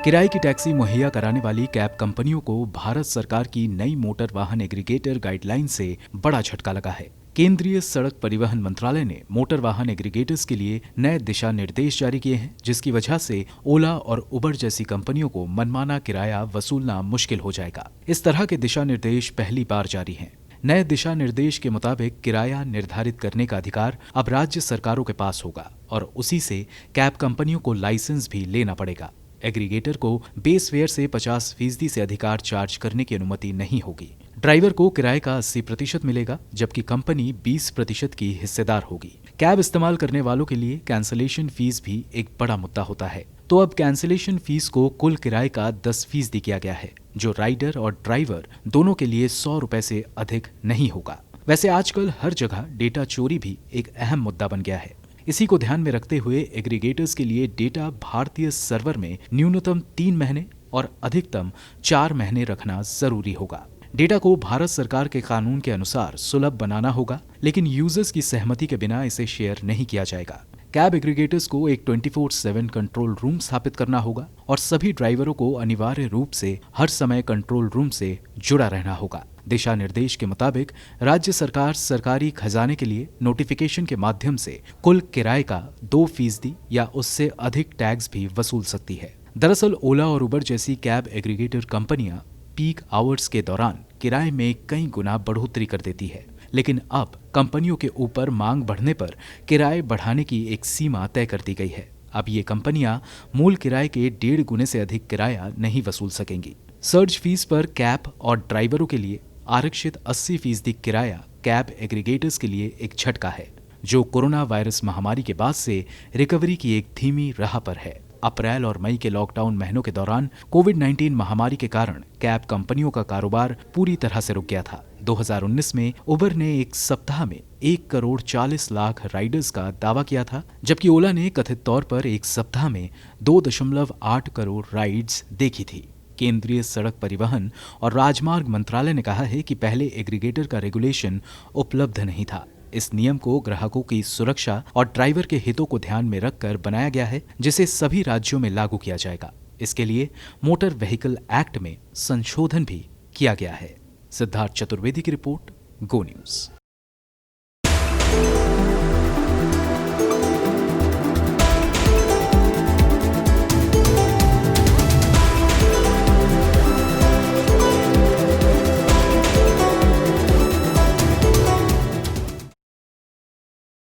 किराए की टैक्सी मुहैया कराने वाली कैब कंपनियों को भारत सरकार की नई मोटर वाहन एग्रीगेटर गाइडलाइन से बड़ा झटका लगा है। केंद्रीय सड़क परिवहन मंत्रालय ने मोटर वाहन एग्रीगेटर्स के लिए नए दिशा निर्देश जारी किए हैं, जिसकी वजह से ओला और उबर जैसी कंपनियों को मनमाना किराया वसूलना मुश्किल हो जाएगा। इस तरह के दिशा निर्देश पहली बार जारी हैं। नए दिशा निर्देश के मुताबिक किराया निर्धारित करने का अधिकार अब राज्य सरकारों के पास होगा और उसी से कैब कंपनियों को लाइसेंस भी लेना पड़ेगा। एग्रीगेटर को बेस फेयर से 50% से अधिकार चार्ज करने की अनुमति नहीं होगी। ड्राइवर को किराए का 80% मिलेगा, जबकि कंपनी 20% की हिस्सेदार होगी। कैब इस्तेमाल करने वालों के लिए कैंसलेशन फीस भी एक बड़ा मुद्दा होता है। तो अब कैंसलेशन फीस को कुल किराए का 10% किया गया है, जो राइडर और ड्राइवर दोनों के लिए 100 रुपए से अधिक नहीं होगा। वैसे आजकल हर जगह डेटा चोरी भी एक अहम मुद्दा बन गया है। इसी को ध्यान में रखते हुए एग्रीगेटर्स के लिए डेटा भारतीय सर्वर में न्यूनतम 3 महीने और अधिकतम 4 महीने रखना जरूरी होगा। डेटा को भारत सरकार के कानून के अनुसार सुलभ बनाना होगा, लेकिन यूजर्स की सहमति के बिना इसे शेयर नहीं किया जाएगा। कैब एग्रीगेटर्स को एक 24/7 कंट्रोल रूम स्थापित करना होगा और सभी ड्राइवरों को अनिवार्य रूप से हर समय कंट्रोल रूम से जुड़ा रहना होगा। दिशा निर्देश के मुताबिक राज्य सरकार सरकारी खजाने के लिए नोटिफिकेशन के माध्यम से कुल किराए का 2% या उससे अधिक टैक्स भी वसूल सकती है। दरअसल ओला और उबर जैसी कैब एग्रीगेटर कंपनियां पीक आवर्स के दौरान किराए में कई गुना बढ़ोतरी कर देती है, लेकिन अब कंपनियों के ऊपर मांग बढ़ने पर किराए बढ़ाने की एक सीमा तय कर दी गई है। अब ये कंपनियां मूल किराए के 1.5 गुने से अधिक किराया नहीं वसूल सकेंगी। सर्ज फीस पर कैब और ड्राइवरों के लिए आरक्षित 80% किराया कैब एग्रीगेटर्स के लिए एक झटका है, जो कोरोना वायरस महामारी के बाद से रिकवरी की एक धीमी राह पर है। अप्रैल और मई के लॉकडाउन महीनों के दौरान कोविड-19 महामारी के कारण कैब कंपनियों का कारोबार पूरी तरह से रुक गया था। 2019 में उबर ने एक सप्ताह में 1,40,00,000 राइडर्स का दावा किया था, जबकि ओला ने कथित तौर पर एक सप्ताह में 2.8 करोड़ राइड्स देखी थी। केंद्रीय सड़क परिवहन और राजमार्ग मंत्रालय ने कहा है कि पहले एग्रीगेटर का रेगुलेशन उपलब्ध नहीं था। इस नियम को ग्राहकों की सुरक्षा और ड्राइवर के हितों को ध्यान में रखकर बनाया गया है, जिसे सभी राज्यों में लागू किया जाएगा। इसके लिए मोटर व्हीकल एक्ट में संशोधन भी किया गया है। सिद्धार्थ चतुर्वेदी की रिपोर्ट, गो न्यूज।